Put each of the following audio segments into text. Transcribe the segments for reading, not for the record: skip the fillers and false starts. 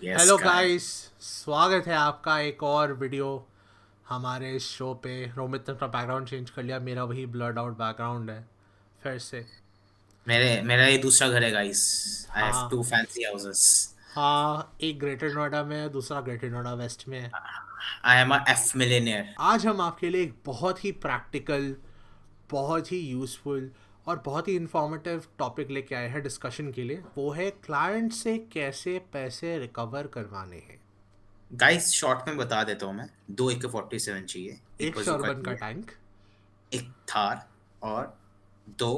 Yes hello guys. Guys, स्वागत है आपका एक और वीडियो हमारे इस शो पे। रोमित ने अपना बैकग्राउंड चेंज कर लिया, मेरा वही ब्लर्ड आउट बैकग्राउंड है फिर से। मेरे मेरा ये दूसरा घर है गाइस। आई हैव हाँ टू फैंसी हाउसेस। हाँ, एक ग्रेटर नोएडा में है, दूसरा ग्रेटर नोएडा वेस्ट में है। I am a F Millionaire. आज हम आपके लिए एक बहुत ही प्रैक्टिकल, बहुत ही यूज़फुल और बहुत ही इंफॉर्मेटिव टॉपिक लेके आए हैं डिस्कशन के लिए। वो है क्लाइंट से कैसे पैसे रिकवर करवाने हैं। गाइस शॉर्ट में बता देता हूँ मैं। दो AK-47 चाहिए, एक एक बजूका शोरबन का चाहिए, टैंक। एक थार और दो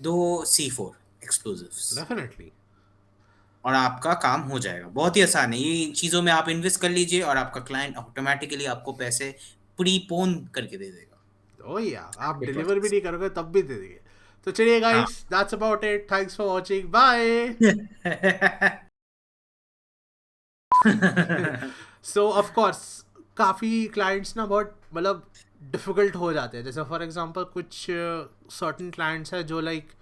दो C4 एक्सप्लोजिव्स। डेफिनेटली। और आपका काम हो जाएगा। बहुत ही आसान है, ये चीज़ों में आप इन्वेस्ट कर लीजिए और आपका क्लाइंट ऑटोमेटिकली आपको पैसे प्रीपोन करके दे देगा ओ या, आप आपके डिलीवर भी प्रोजेक्ट नहीं करोगे तब भी दे देंगे। तो चलिए हाँ। Guys, that's about it, thanks for watching, bye. So of course काफ़ी क्लाइंट्स ना बहुत मतलब डिफ़िकल्ट हो जाते हैं। जैसे फॉर एग्जांपल कुछ सर्टन क्लाइंट्स हैं जो लाइक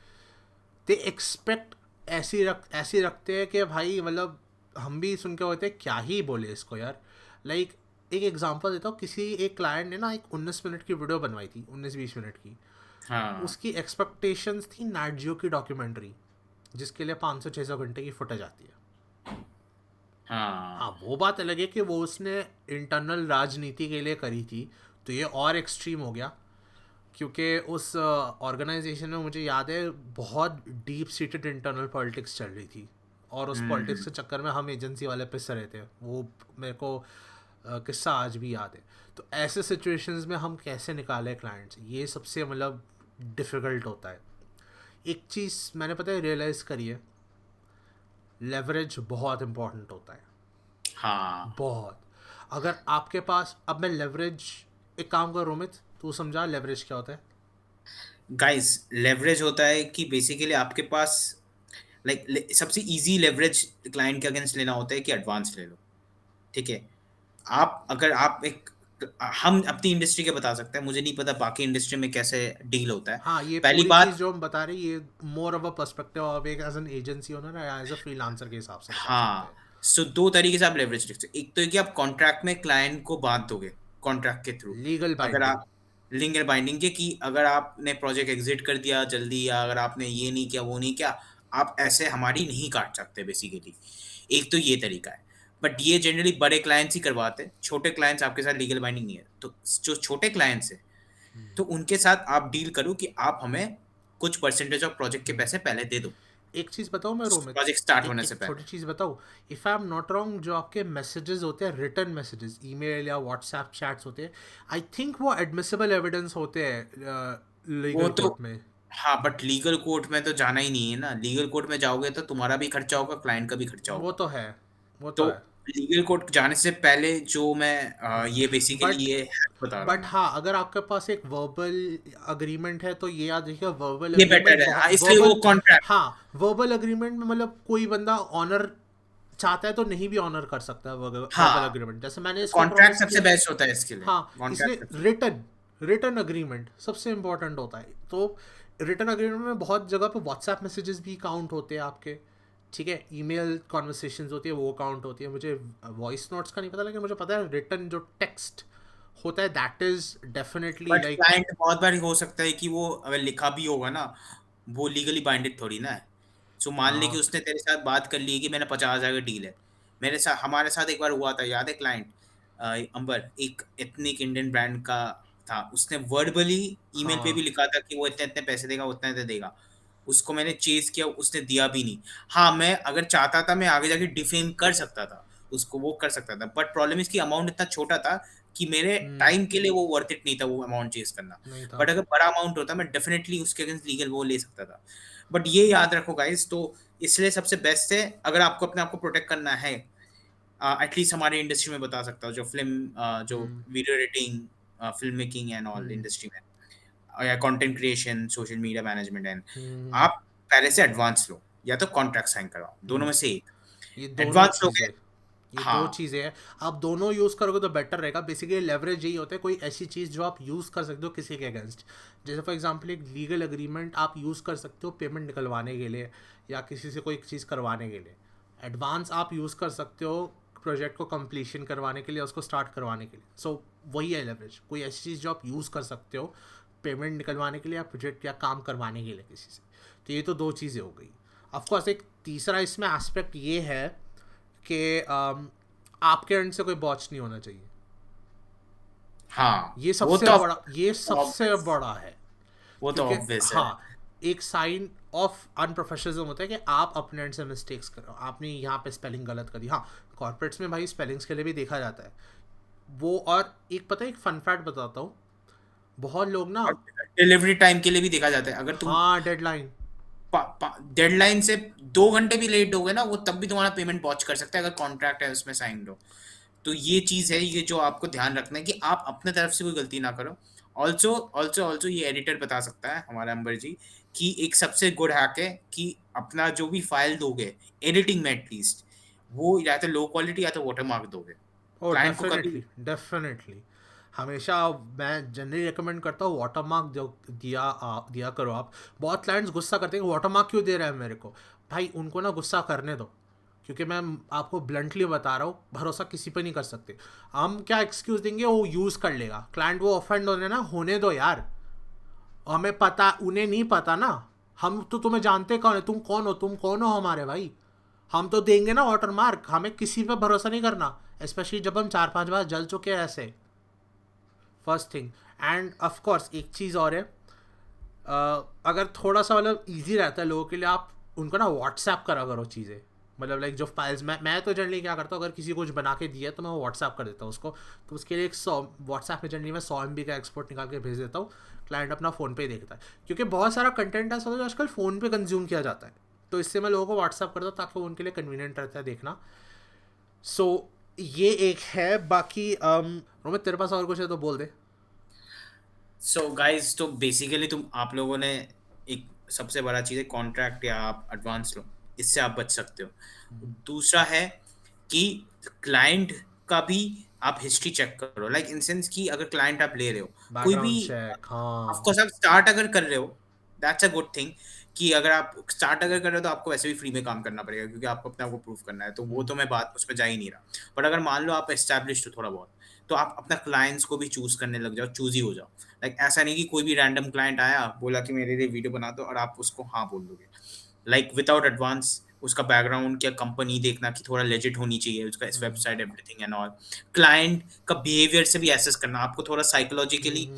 दे एक्सपेक्ट ऐसी रखते हैं कि भाई मतलब हम भी सुन के होते हैं क्या ही बोले इसको यार। लाइक एक एग्जांपल देता हूँ, किसी एक क्लाइंट ने ना एक 19 मिनट की वीडियो बनवाई थी, 19-20 मिनट की। हाँ उसकी एक्सपेक्टेशंस थी नैट जियो की डॉक्यूमेंट्री, जिसके लिए 500-600 घंटे की फुटेज आती है। हाँ, हाँ। वो बात अलग है कि वो उसने इंटरनल राजनीति के लिए करी थी, तो ये और एक्सट्रीम हो गया। क्योंकि उस ऑर्गेनाइजेशन में मुझे याद है बहुत डीप सीटेड इंटरनल पॉलिटिक्स चल रही थी, और उस पॉलिटिक्स हम्म। के चक्कर में हम एजेंसी वाले पिस रहे थे। वो मेरे को किस्सा आज भी याद है। तो ऐसे सिचुएशंस में हम कैसे निकालें क्लाइंट्स, ये सबसे मतलब डिफ़िकल्ट होता है। एक चीज़ मैंने पता है रियलाइज़ करी है, लेवरेज बहुत इंपॉर्टेंट होता है। हाँ बहुत। अगर आपके पास, अब मैं लेवरेज, एक काम कर रोमित, तू समझा लेवरेज क्या होता है। गाइस, लेवरेज होता है कि बेसिकली आपके पास सबसे इजी लेवरेज क्लाइंट के अगेंस्ट लेना होता है कि एडवांस ले लो। ठीक है। आप अगर आप एक हम अपनी इंडस्ट्री के बता सकते हैं, मुझे नहीं पता बाकी इंडस्ट्री में कैसे डील होता है। हाँ, ये पहली पूरी चीज़ बात, जो हम बता रहे हैं ये more of a perspective of एक एज एन एजेंसी ओनर या एज अ फ्रीलांसर के हिसाब से बता सकते हैं। हाँ। सो दो तरीके से आप लेवरेज रख सकते हो। एक तो है कि आप कॉन्ट्रैक्ट में क्लाइंट को बांध दोगे कॉन्ट्रैक्ट के थ्रू। लीगल अगर बाइंडिंग। आप लीगल बाइंडिंग के कि अगर आपने प्रोजेक्ट एग्जिट कर दिया जल्दी, या अगर आपने ये नहीं किया वो नहीं किया, आप ऐसे हमारी नहीं काट सकते बेसिकली। एक तो ये तरीका है। बट ये जनरली बड़े क्लाइंट्स ही करवाते हैं, छोटे क्लाइंट्स आपके साथ लीगल बाइंडिंग नहीं है। तो जो छोटे क्लाइंट्स है, तो उनके साथ आप डील करो कि आप हमें कुछ परसेंटेज ऑफ प्रोजेक्ट के पैसे पहले दे दो, एक चीज़ बताऊँ मैं रोमित, प्रोजेक्ट स्टार्ट एक होने एक से छोटी पहले। चीज़ बताऊँ। If I am not wrong, जो आपके मैसेजेस होते हैं, रिटर्न मैसेजेस, ईमेल या व्हाट्सएप चैट्स होते हैं, आई थिंक वो एडमिसिबल एविडेंस होते हैं वो लीगल तो कोर्ट में। हाँ, बट लीगल कोर्ट में तो जाना ही नहीं है ना। लीगल कोर्ट में जाओगे तो तुम्हारा भी खर्चा होगा, क्लाइंट का भी खर्चा वो होगा। तो है, वो तो तो है। लीगल कोर्ट जाने से पहले जो मैं ये बेसिकली बट ये hack बता रहा हूँ बट मैं। हाँ, अगर आपके पास एक वर्बल अग्रीमेंट है तो ये याद रखिए, वर्बल ये अग्रीमेंट बेटर है, बहुत हाँ, इसलिए वो वर्बल। कॉन्ट्रैक्ट। हाँ, वर्बल अग्रीमेंट में मतलब कोई बंदा ऑनर चाहता है तो नहीं भी ऑनर कर सकता है वर्बल हाँ, अग्रीमेंट, जैसे मैंने इसको कॉन्ट्रैक्ट प्रॉमिस सबसे किया। बेस्ट होता है इसके लिए। हाँ, कॉन्ट्रैक्ट इसलिए सबसे रिटर्न रिटर्न अग्रीमेंट सबसे इम्पोर्टेंट होता है। तो रिटर्न अग्रीमेंट में बहुत जगह पे व्हाट्सएप मैसेजेस भी काउंट होते हैं आपके। ठीक है, ईमेल कॉन्वर्सेशंस होती है वो काउंट होती है। मुझे वॉइस नोट्स का नहीं पता, लेकिन मुझे पता है रिटर्न जो टेक्स्ट होता है that is definitely but like. Client बहुत बार हो सकता है कि वो अगर लिखा भी होगा ना, वो लीगली बाइंडेड थोड़ी ना है। सो मान ले कि हाँ उसने तेरे साथ बात कर ली कि मैंने 50,000 का डील है। मेरे साथ हमारे साथ एक बार हुआ था, याद है? क्लाइंट अंबर एक एथनिक इंडियन ब्रांड का था। उसने वर्बली ईमेल पे भी हाँ लिखा था कि वो इतने इतने पैसे देगा, उतना इतने देगा। उसको मैंने चेज किया, उसने दिया भी नहीं। हाँ, मैं अगर चाहता था मैं आगे जाके डिफेम कर सकता था, उसको वो कर सकता था। बट प्रॉब्लम इसकी अमाउंट इतना छोटा था कि मेरे टाइम के लिए वो वर्थ इट नहीं था वो अमाउंट चेज करना। नहीं था। बट अगर बड़ा अमाउंट होता मैं डेफिनेटली उसके अगेंस्ट लीगल वो ले सकता था। बट ये याद रखो गाइस, तो इसलिए सबसे बेस्ट है अगर आपको अपने आप को प्रोटेक्ट करना है। एटलीस्ट हमारे इंडस्ट्री में बता सकता हूँ, जो फिल्म जो hmm video editing, film making and all hmm industry में, या content creation, social media management and, hmm आप पहले से एडवांस लो या तो कॉन्ट्रैक्ट साइन करवाओ, दोनों हम्म। में से एक। ये दोनों एडवांस लोगे। चीज़ें, ये दो हाँ चीज़ें हैं। आप दोनों यूज़ करोगे तो बेटर रहेगा। बेसिकली लेवरेज यही होता है, कोई ऐसी चीज़ जो आप यूज़ कर सकते हो किसी के अगेंस्ट। जैसे फॉर एग्जांपल एक लीगल अग्रीमेंट आप यूज़ कर सकते हो पेमेंट निकलवाने के लिए, या किसी से कोई चीज़ करवाने के लिए। एडवांस आप यूज़ कर सकते हो प्रोजेक्ट को कंप्लीशन करवाने के लिए, उसको स्टार्ट करवाने के लिए. सो वही है लेवरेज. कोई ऐसी चीज़ जो आप यूज़ कर सकते हो पेमेंट निकलवाने के लिए या प्रोजेक्ट या काम करवाने के लिए किसी से. तो ये तो दो चीज़ें हो गई. ऑफकोर्स एक तीसरा इसमें एस्पेक्ट ये है कि आपके एंड से कोई बॉच नहीं होना चाहिए. हाँ, ये वो सबसे तो बड़ा, ये सबसे obvious, बड़ा है. वो तो क्योंकि ऑब्वियस है. हाँ, एक साइन ऑफ अनप्रोफेशनलिज्म होता है कि आप अपने एंड से मिस्टेक्स करो. आपने यहाँ पे स्पेलिंग गलत करी. हाँ, कॉर्पोरेट्स में भाई स्पेलिंग्स के लिए भी देखा जाता है वो. और एक पता है, एक फन फैक्ट बताता हूँ. बहुत लोग ना, और डिलीवरी टाइम के लिए भी देखा जाता है. अगर तुम हाँ, डेडलाइन. डेडलाइन से 2 घंटे भी लेट हो गए ना, वो तब भी तुम्हारा पेमेंट पहुंच कर सकता है अगर कॉन्ट्रैक्ट है उसमें साइंड हो. तो ये चीज़ है, ये जो आपको ध्यान रखना है कि आप अपने तरफ से कोई गलती ना करो. ऑल्सो ऑल्सो ऑल्सो ये एडिटर बता सकता है हमारा अंबर जी कि एक सबसे गुड हैक है कि अपना जो भी फाइल दोगे एडिटिंग में एटलीस्ट, वो या तो लो क्वालिटी या तो वाटरमार्क दोगे. ओ क्लाइंट को कभी डेफिनेटली, डेफिनेटली. हमेशा मैं जनरली रिकमेंड करता हूँ वाटर मार्क दिया करो आप. बहुत क्लाइंट्स गुस्सा करते हैं कि वाटर मार्क क्यों दे रहा है मेरे को. भाई उनको ना गुस्सा करने दो. क्योंकि मैं आपको ब्लंटली बता रहा हूँ, भरोसा किसी पे नहीं कर सकते. हम क्या एक्सक्यूज़ देंगे, वो यूज़ कर लेगा. क्लाइंट वो ऑफेंड होने ना होने दो यार. हमें पता, उन्हें नहीं पता ना. हम तो तुम्हें जानते कौन है, तुम कौन हो हमारे भाई. हम तो देंगे ना वाटर मार्क. हमें किसी पे भरोसा नहीं करना, स्पेशली जब हम 4-5 बार जल चुके हैं ऐसे. First thing. End of course एक चीज़ और है, अगर थोड़ा सा मतलब ईजी रहता है लोगों के लिए, आप उनको ना व्हाट्सएप करा करो चीज़ें. मतलब लाइक जो फाइल्स, मैं तो जनरली क्या करता हूँ, अगर किसी को कुछ बना के दिया तो मैं वो व्हाट्सएप कर देता हूँ उसको. तो उसके लिए एक 100 व्हाट्सएप में जनरली मैं 100 MB का एक्सपोर्ट निकाल के भेज देता हूँ. क्लाइंट अपना फ़ोन पे ही देखता है. क्योंकि बहुत सारा कंटेंट ऐसा होता है जो आजकल फ़ोन पे कंज्यूम किया जाता है. तो इससे मैं लोगों को व्हाट्सएप करता हूँ ताकि वो उनके लिए कन्वीनियंट रहता है देखना. सो ये एक है. बाकी रोमित तेरे पास और कुछ है तो बोल दे. सो गाइस, तो बेसिकली तुम आप लोगों ने एक सबसे बड़ा चीज़ है कॉन्ट्रैक्ट या आप एडवांस लो, इससे आप बच सकते हो. दूसरा है कि क्लाइंट का भी आप हिस्ट्री चेक करो. लाइक इन सेंस कि अगर क्लाइंट आप ले रहे हो कोई भी, बैकग्राउंड चेक, ऑफ हाँ. कोर्स आप स्टार्ट अगर कर रहे हो, दैट्स अ गुड थिंग. कि अगर आप स्टार्ट अगर कर रहे हो तो आपको वैसे भी फ्री में काम करना पड़ेगा क्योंकि आपको अपने आप को प्रूव करना है. तो वो तो मैं बात उस पर जा ही नहीं रहा. बट अगर मान लो आप एस्टैब्लिश हो थोड़ा बहुत, तो आप अपना क्लाइंट्स को भी चूज करने लग जाओ, चूज ही हो जाओ. लाइक ऐसा नहीं कि कोई भी रैंडम क्लाइंट आया बोला कि मेरे लिए वीडियो बना दो और आप उसको हाँ बोल दोगे. लाइक विदाउट एडवांस उसका बैकग्राउंड क्या कंपनी देखना कि थोड़ा लेजिट होनी चाहिए उसका इस website everything and all. Client का बिहेवियर से भी एसेस करना आपको थोड़ा साइकोलॉजिकली.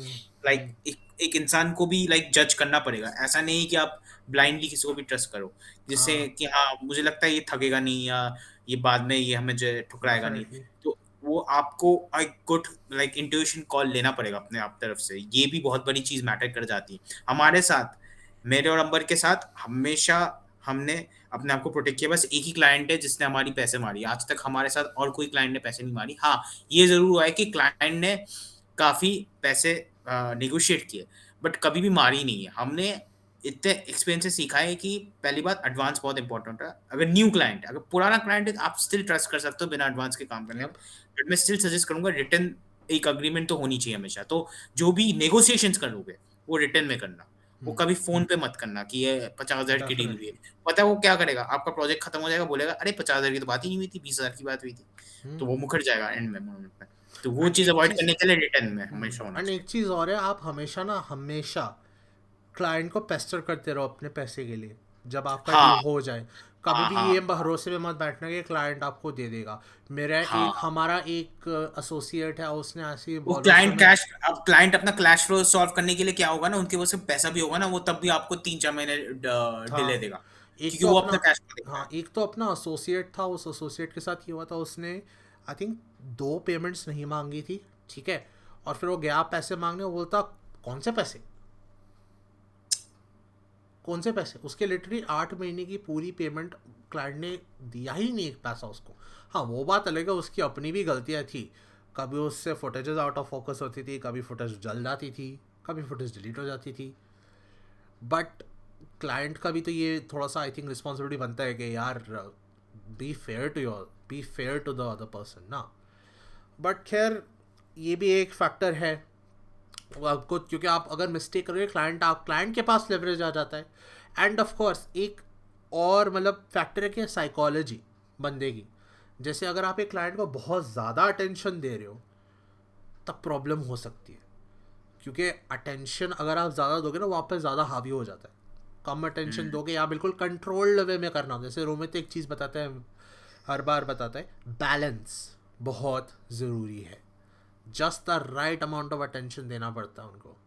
लाइक एक इंसान को भी लाइक जज करना पड़ेगा. ऐसा नहीं कि आप ब्लाइंडली किसी को भी ट्रस्ट करो जिससे हाँ, कि हाँ मुझे लगता है ये थकेगा नहीं या ये बाद में ये हमें जो ठुकराएगा नहीं. डेफिनेटली. तो वो आपको एक गुड लाइक इंट्यूशन कॉल लेना पड़ेगा अपने आप तरफ से. ये भी बहुत बड़ी चीज मैटर कर जाती है हमारे साथ. मेरे और अंबर के साथ हमेशा हमने अपने आप को प्रोटेक्ट किया. बस एक ही क्लाइंट है जिसने हमारी पैसे मारी. आज तक हमारे साथ और कोई क्लाइंट ने पैसे नहीं मारी. हाँ, ये जरूर हुआ है कि क्लाइंट ने काफी पैसे निगोशिएट किए बट कभी भी मारी नहीं है. हमने इतने एक्सपीरियंस से सीखा है कि पहली बात एडवांस बहुत इंपॉर्टेंट है. अगर न्यू क्लाइंट, अगर पुराना क्लाइंट है तो आप स्टिल ट्रस्ट कर सकते हो बिना एडवांस के काम करने. यप. बट मैं स्टिल सजेस्ट करूंगा रिटर्न एक अग्रीमेंट तो होनी चाहिए हमेशा. तो जो भी नेगोशिएशंस करोगे वो रिटर्न में करना. वो कभी फोन पे मत करना कि ये 50,000 की डील हुई है. डेफिनेटली. पता है वो क्या करेगा, आपका प्रोजेक्ट खत्म हो जाएगा, बोलेगा अरे 50,000 की तो बात ही नहीं हुई थी, 20,000 की बात हुई थी. तो वो मुकर जाएगा एंड में मोमेंट में. तो वो एंड चीज एक अवॉइड चीज करने के लिए रिटर्न में हमेशा होना एंड एक चाहिए. चीज और है, आप हमेशा ना, हमेशा क्लाइंट को पेस्टर करते रहो अपने पैसे के लिए जब आपका डील हाँ हो जाए. कभी हाँ भी हाँ ये भरोसे में मत बैठना कि क्लाइंट आपको दे देगा. हाँ. हमारा एक एसोसिएट है, उसने ऐसे वो भरोसे क्लाइंट में. कैश, अब क्लाइंट अपना कैश फ्लो सॉल्व करने के लिए क्या होगा ना, उनके वो सिर्फ पैसा भी होगा ना, वो तब भी आपको 3-4 महीने डिले हाँ, देगा एक क्योंकि तो वो अपना अपना कैश फ्लो देख रहा हाँ, है. एक तो अपना एसोसिएट था. उस एसोसिएट के साथ ये हुआ था, उसने आई थिंक 2 पेमेंट्स नहीं मांगी थी. ठीक है. और फिर वो गया पैसे मांगने, वो बोलता कौन से पैसे, कौन से पैसे. उसके लिटरली 8 महीने की पूरी पेमेंट क्लाइंट ने दिया ही नहीं एक पैसा उसको. हाँ, वो बात अलग है, उसकी अपनी भी गलतियाँ थी. कभी उससे फुटेजेस आउट ऑफ फोकस होती थी, कभी फुटेज जल जाती थी, कभी फुटेज डिलीट हो जाती थी. बट क्लाइंट का भी तो ये थोड़ा सा आई थिंक रिस्पॉन्सिबिलिटी बनता है कि यार be fair to the other person ना. बट खैर, ये भी एक फैक्टर है वो आपको, क्योंकि आप अगर मिस्टेक करोगे क्लाइंट के पास लेवरेज आ जाता है. एंड ऑफ कोर्स एक और मतलब फैक्टर है कि साइकोलॉजी. बंदे की। जैसे अगर आप एक क्लाइंट को बहुत ज़्यादा अटेंशन दे रहे हो तब प्रॉब्लम हो सकती है, क्योंकि अटेंशन अगर आप ज़्यादा दोगे ना वो आप पे ज़्यादा हावी हो जाता है। कम अटेंशन हम्म दोगे या बिल्कुल कंट्रोल्ड वे में करना हो, जैसे रोमित एक चीज़ बताता है, हर बार बताता है, बैलेंस बहुत ज़रूरी है। Just the right amount of attention देना पड़ता है उनको।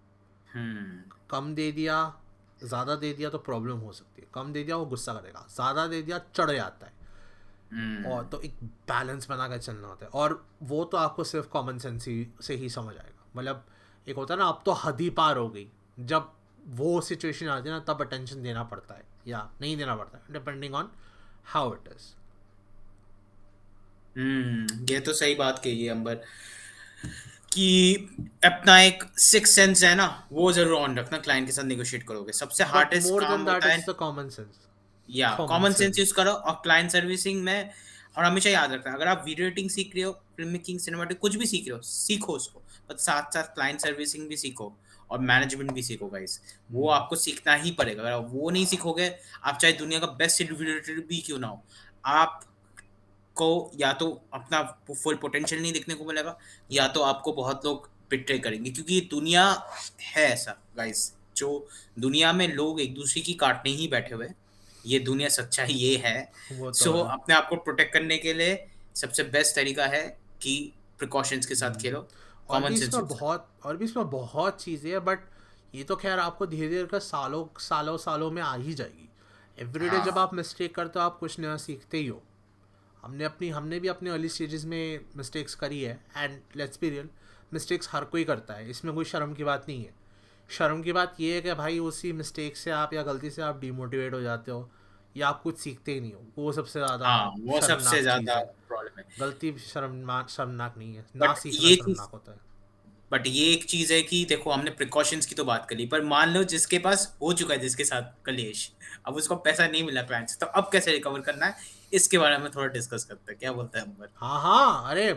हम्म कम दे दिया, ज़्यादा दे दिया तो प्रॉब्लम हो सकती है। कम दे दिया वो गुस्सा करेगा, ज़्यादा दे दिया चढ़ जाता है। और हम्म तो एक बैलेंस बना कर चलना होता है, और वो तो आपको सिर्फ कॉमन सेंस ही से ही समझ आएगा। मतलब एक होता है ना, अब तो हद ही पार हो गई, जब वो सिचुएशन आती है ना तब अटेंशन देना पड़ता है या नहीं देना पड़ता है, depending on how it is. ये तो सही बात कही है अंबर, कि अपना एक सिक्स सेंस है ना, वो जरूर ऑन रखना। क्लाइंट के साथ नेगोशिएट करोगे, सबसे बट हार्डेस्ट मोर काम देन दैट होता है। Is the common sense. या common common sense use sense. करो। और क्लाइंट सर्विसिंग में, और हमेशा याद रखना, अगर आप वीडियो एडिटिंग सीख रहे हो, फिल्म मेकिंग, सिनेमेटिक, कुछ भी सीख रहे हो, सीखो उसको, पर साथ साथ क्लाइंट सर्विसिंग भी सीखो और मैनेजमेंट भी सीखो गाइस। वो आपको सीखना ही पड़ेगा। अगर आप वो नहीं सीखोगे, आप चाहे दुनिया का बेस्ट वीडियो एडिटर भी क्यों ना हो, आप को या तो अपना फुल पोटेंशियल नहीं देखने को मिलेगा, या तो आपको बहुत लोग बिट्रे करेंगे, क्योंकि ये दुनिया है ऐसा गाइस। जो दुनिया में लोग एक दूसरे की काटने ही बैठे हुए हैं, ये दुनिया सच्चाई ये है। वो तो सो है। अपने आप को प्रोटेक्ट करने के लिए सबसे बेस्ट तरीका है कि प्रिकॉशंस के साथ खेलो, कॉमन सेंस यूज करो। और भी इसमें बहुत चीज़ें हैं, बट ये तो खैर आपको धीरे धीरे कर सालों सालों सालों में आ ही जाएगी। एवरीडे जब हाँ आप मिस्टेक करते हो आप कुछ नया सीखते ही हो। हमने भी अपने अर्ली स्टेजेस में मिस्टेक्स करी है, and let's be real, mistakes हर कोई करता है, इसमें कोई शर्म की बात नहीं है। शर्म की बात ये है कि भाई उसी मिस्टेक से आप या गलती से आप डिमोटिवेट हो जाते हो या आप कुछ सीखते ही नहीं हो, वो सबसे ज़्यादा हाँ, वो सबसे शर्मनाक चीज़ ज्यादा है। प्रॉब्लम है। गलती शर्मनाक नहीं है, ना बट सीखना ये चीज शर्मनाक होता है। बट ये एक चीज है कि देखो, हमने प्रिकॉशंस की तो बात कर ली, पर मान लो जिसके पास हो चुका है, जिसके साथ कलेश, अब उसको पैसा नहीं मिला क्लाइंट से, तो अब कैसे रिकवर करना है, इसके बारे में थोड़ा डिस्कस करते हैं। क्या बोलता है अंबर? हाँ हाँ, अरे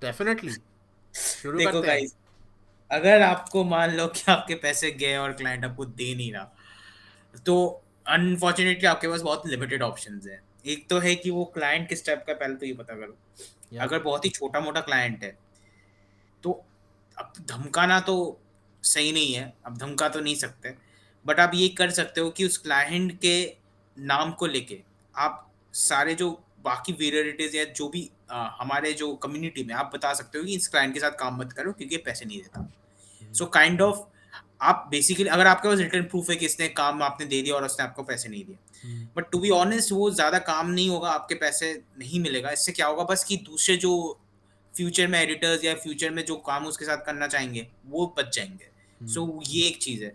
डेफिनेटली, शुरू देखो करते हैं। गाइस, अगर आपको मान लो कि आपके पैसे गए और क्लाइंट आपको दे नहीं रहा, तो अनफॉर्चुनेटली आपके पास बहुत लिमिटेड ऑप्शंस हैं। एक तो है कि वो क्लाइंट किस टाइप का है, पहले तो ये पता करो। या अगर बहुत ही छोटा मोटा क्लाइंट है, तो अब धमकाना तो सही नहीं है, अब धमका तो नहीं सकते। बट आप ये कर सकते हो कि उस क्लाइंट के नाम को लेके आप सारे जो बाकी वेरिएटिस या जो भी हमारे जो कम्युनिटी में, आप बता सकते हो कि इस क्लाइंट के साथ काम मत करो क्योंकि ये पैसे नहीं देता। सो काइंड ऑफ, आप बेसिकली, अगर आपके पास रिटर्न प्रूफ है कि इसने काम आपने दे दिया और उसने आपको पैसे नहीं दिए, बट टू बी ऑनेस्ट वो ज्यादा काम नहीं होगा, आपके पैसे नहीं मिलेगा। इससे क्या होगा बस कि दूसरे जो फ्यूचर में एडिटर्स या फ्यूचर में जो काम उसके साथ करना चाहेंगे वो बच जाएंगे। सो ये एक चीज है।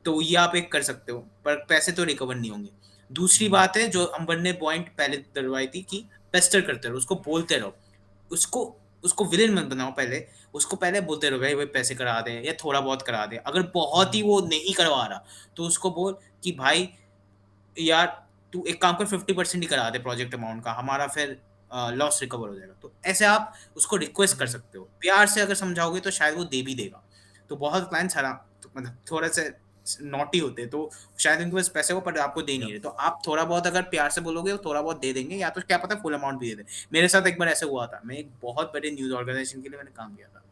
तो ये आप एक कर सकते हो, पर पैसे तो रिकवर नहीं होंगे। दूसरी बात है जो अंबर ने पॉइंट पहले दलवाई थी, कि पेस्टर करते रहो, उसको बोलते रहो, उसको उसको विलेन मत बनाओ पहले। उसको पहले बोलते रहो, भाई भाई पैसे करा दे या थोड़ा बहुत करा दे। अगर बहुत ही वो नहीं करवा रहा, तो उसको बोल कि भाई यार, तू एक काम कर, 50% ही करा दे प्रोजेक्ट अमाउंट का, हमारा फिर लॉस रिकवर हो जाएगा। तो ऐसे आप उसको रिक्वेस्ट कर सकते हो, प्यार से अगर समझाओगे तो शायद वो दे भी देगा। तो बहुत क्लाइंट्स हरा, तो मतलब थोड़ा से नॉटी होते हैं, तो शायद उनके पास पैसे हो पर आपको दे नहीं या रहे, तो आप थोड़ा बहुत अगर प्यार से बोलोगे वो थोड़ा बहुत दे देंगे, या तो क्या पता फुल अमाउंट भी दे दे। मेरे साथ एक बार ऐसे हुआ था, मैं एक बहुत बड़े न्यूज ऑर्गेनाइजेशन के लिए मैंने काम किया था।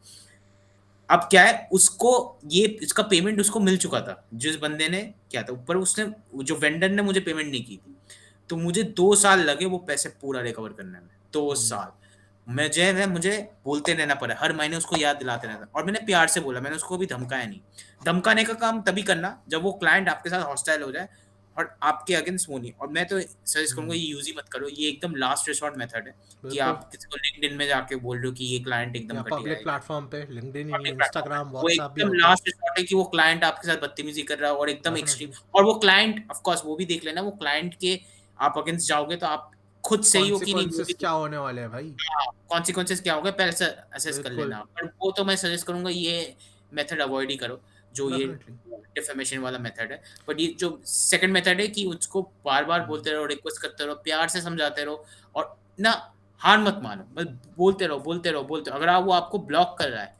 अब क्या है, उसको ये इसका पेमेंट उसको मिल चुका था, जिस बंदे ने किया था ऊपर, उसने जो वेंडर ने मुझे पेमेंट नहीं की थी। तो मुझे 2 साल लगे वो पैसे पूरा रिकवर करने में, 2 साल। मुझे बोलते रहना पड़ा, हर महीने उसको याद दिलाते रहना, और मैंने प्यार से बोला, मैंने उसको भी धमकाया नहीं। धमकाने का काम तभी करना जब वो क्लाइंट आपके साथ हॉस्टाइल हो जाए और आपके अगेंस्ट वो नहीं। और मैं तो सजेस्ट करूंगा ये यूज ही मत करो, ये एकदम लास्ट रिसोर्ट मेथड है। कि बिल्कुल। आप किसी को लिंक्डइन में जाके बोल रहे हो कि ये क्लाइंट एकदम या घटिया पब्लिक है, प्लेटफॉर्म पे लिंक्डइन ही नहीं, पब्लिक प्लेटफॉर्म है, इंस्टाग्राम वो व्हाट्सएप भी एकदम होता है। लास्ट रिसोर्ट है कि वो क्लाइंट आपके साथ बदतमीजी कर रहा है और एकदम एक्सट्रीम। डेफिनेटली। और वो क्लाइंट ऑफ कोर्स वो भी देख लेना, वो क्लाइंट के आप अगेंस्ट जाओगे तो आप खुद सही हो कि नहीं वो भी कॉन्सिक्वेंसेस क्या होने वाले हैं भाई। कॉन्सिक्वेंसेस क्या होगा पहले से असेस कर बिल्कुल। लेना। पर वो तो मैं सजेस्ट करूंगा ये मेथड अवॉइड ही करो, जो ये डेफिनेटली। डिफेमेशन वाला मेथड है। बट ये जो सेकंड मेथड है कि उसको बार बार बोलते रहो, रिक्वेस्ट करते रहो, प्यार से समझाते रहो, और ना हार मत मानो, बस बोलते रहो बोलते रहो बोलते रहो। अगर वो आपको ब्लॉक कर रहा है,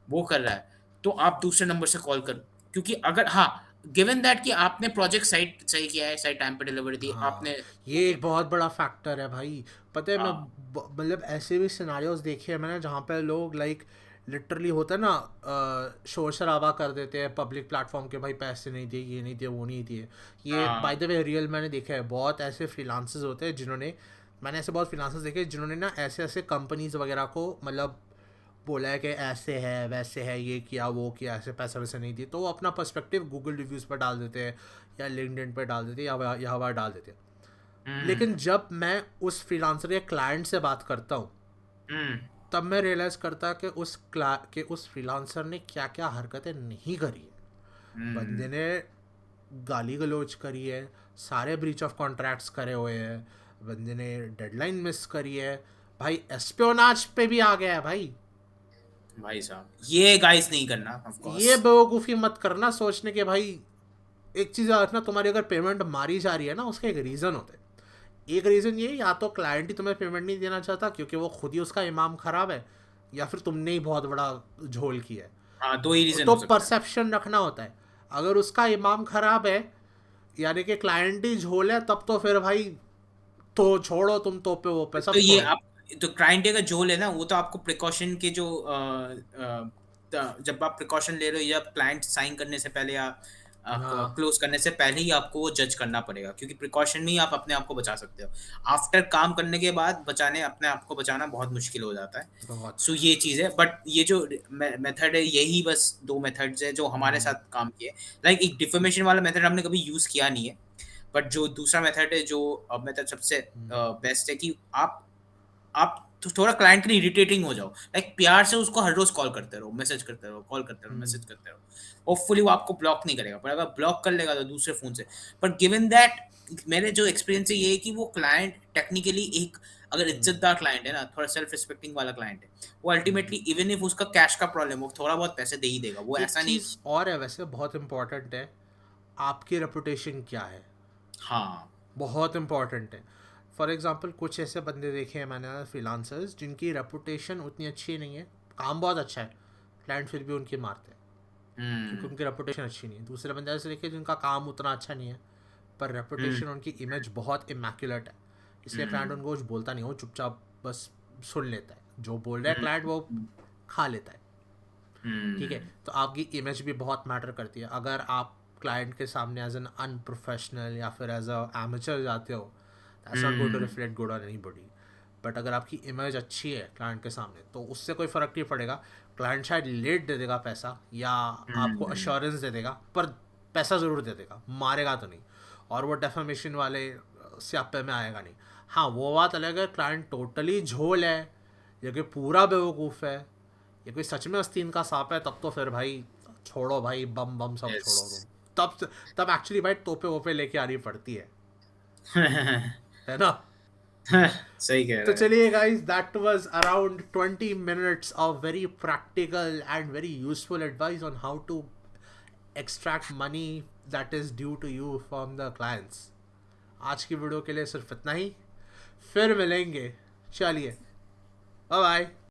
वो कर रहा है, तो आप दूसरे नंबर से कॉल करो। क्योंकि अगर हाँ, गिवन दैट कि आपने प्रोजेक्ट साइट सही किया है, साइट टाइम पे डिलीवर दी हाँ, आपने, ये ओके, एक बहुत बड़ा फैक्टर है भाई। पता है मैं हाँ, मतलब ऐसे भी सिनारियोज देखे हैं मैंने जहाँ पे लोग लाइक लिटरली होता है ना, शोर शराबा कर देते हैं पब्लिक प्लेटफॉर्म के, भाई पैसे नहीं दिए, ये नहीं दिए, वो नहीं दिए। ये बाय हाँ, द वे रियल मैंने देखा है, बहुत ऐसे फ्रीलांसर्स होते हैं जिन्होंने, मैंने ऐसे बहुत फ्रीलांसर्स देखे जिन्होंने ना ऐसे ऐसे कंपनीज वगैरह को मतलब बोला है कि ऐसे है वैसे है, ये किया वो किया, ऐसे पैसा वैसे नहीं दिए, तो वो अपना पर्सपेक्टिव गूगल रिव्यूज़ पर डाल देते हैं या लिंक्डइन पर डाल देते हैं या यहाँ वहाँ डाल देते हैं। हम्म, लेकिन जब मैं उस फ्रीलांसर या क्लाइंट से बात करता हूँ, हम्म, तब मैं रियलाइज़ करता कि उस फ्रीलांसर ने क्या क्या हरकतें नहीं करी है। बंदे हम्म, ने गाली गलोच करी है, सारे ब्रीच ऑफ कॉन्ट्रैक्ट्स करे हुए हैं, बंदे ने डेडलाइन मिस करी है, भाई एस्पियोनाज पे भी आ गया है भाई। भाई साहब ये गाइस नहीं करना ऑफ कोर्स। ये बेवकूफ़ी मत करना सोचने के भाई। एक चीज़ याद रखना, तुम्हारी अगर पेमेंट मारी जा रही है ना, उसका एक रीज़न होता है। एक रीज़न ये, या तो क्लाइंट ही तुम्हें पेमेंट नहीं देना चाहता क्योंकि वो खुद ही उसका इमाम ख़राब है, या फिर तुमने ही बहुत बड़ा झोल किया है। हाँ, दो ही रीजन तो हो सकता है। परसेप्शन रखना होता है। अगर उसका इमाम ख़राब है, यानी कि क्लाइंट ही झोल है, तब तो फिर भाई तो छोड़ो, तुम तो पे वो पे तो सब ये छोड़ो। आप, तो क्लाइंट का जो है ना, वो तो आपको प्रिकॉशन के जो जब आप प्रिकॉशन ले रहे हो या क्लाइंट साइन करने से पहले या हाँ, क्लोज करने से पहले ही आपको वो जज करना पड़ेगा, क्योंकि प्रिकॉशन में ही आप अपने आप को बचा सकते हो। आफ्टर काम करने के बाद बचाने अपने आप को बचाना बहुत मुश्किल हो जाता है। बहुत। सो ये चीज़ है, बट ये जो मेथड है, यही बस दो मेथड्स है जो हमारे साथ काम किए। लाइक एक डिफर्मेशन वाला मेथड हमने कभी यूज़ किया नहीं है, बट जो दूसरा मेथड है, जो मेथड सबसे बेस्ट है कि आप तो थोड़ा क्लाइंट के लिए इरिटेटिंग हो जाओ, लाइक प्यार से उसको हर रोज कॉल करते रहो, मैसेज करते रहो, कॉल करते रहो, मैसेज करते रहो। होपफुली वो आपको ब्लॉक नहीं करेगा, पर अगर ब्लॉक कर लेगा तो दूसरे फोन से। पर गिवन दैट मेरे जो एक्सपीरियंस है ये है कि वो क्लाइंट टेक्निकली एक, अगर इज्जतदार क्लाइंट है ना, थोड़ा सेल्फ रिस्पेक्टिंग वाला क्लाइंट है, वो अल्टीमेटली इवन इफ उसका कैश का प्रॉब्लम हो, थोड़ा बहुत पैसे दे ही देगा, वो एक ऐसा नहीं चीज़ कि। और है वैसे बहुत इम्पोर्टेंट है, आपकी रेपुटेशन क्या है, हाँ, बहुत इम्पॉर्टेंट है। फॉर एग्ज़ाम्पल कुछ ऐसे बंदे देखे हैं मैंने फ्रीलांसर्स जिनकी रेपुटेशन उतनी अच्छी नहीं है, काम बहुत अच्छा है, क्लाइंट फिर भी उनकी मारते हैं क्योंकि हम्म, उनकी रेपुटेशन अच्छी नहीं है। दूसरे बंदे ऐसे देखे जिनका काम उतना अच्छा नहीं है, पर हम्म, रेपुटेशन उनकी इमेज बहुत इमेक्युलेट है, इसलिए क्लाइंट हम्म, उनको कुछ बोलता नहीं, वो चुपचाप बस सुन लेता है, जो बोल रहा है क्लाइंट वो हम्म, खा लेता है। ठीक है, हम्म, तो आपकी इमेज भी बहुत मैटर करती है। अगर आप क्लाइंट के सामने एज एन अनप्रोफेशनल या फिर एज अ एमेचर जाते हो, that's not going to hmm, reflect good on anybody. But अगर आपकी इमेज अच्छी है क्लाइंट के सामने, तो उससे कोई फ़र्क नहीं पड़ेगा। क्लाइंट शायद लेट दे देगा पैसा या आपको हम्म, अश्योरेंस दे देगा, पर पैसा ज़रूर दे देगा, मारेगा तो नहीं। और वो डेफामेशन वाले स्यापे में आएगा नहीं। हाँ, वो बात अलग है, क्लाइंट टोटली झोल है या कि पूरा बेवकूफ़ है, ये कोई सच में आस्तीन का सांप है, तब तो फिर भाई छोड़ो भाई, बम बम सब यस। छोड़ो तुम। तब एक्चुअली भाई तोपे वोपे लेके आनी पड़ती है ना। सही कह तो रहा है। चलिए guys, that was around 20 minutes of very practical and very useful advice on how to extract money that is due to you from the clients. आज की वीडियो के लिए सिर्फ इतना ही, फिर मिलेंगे, चलिए, बाय बाय।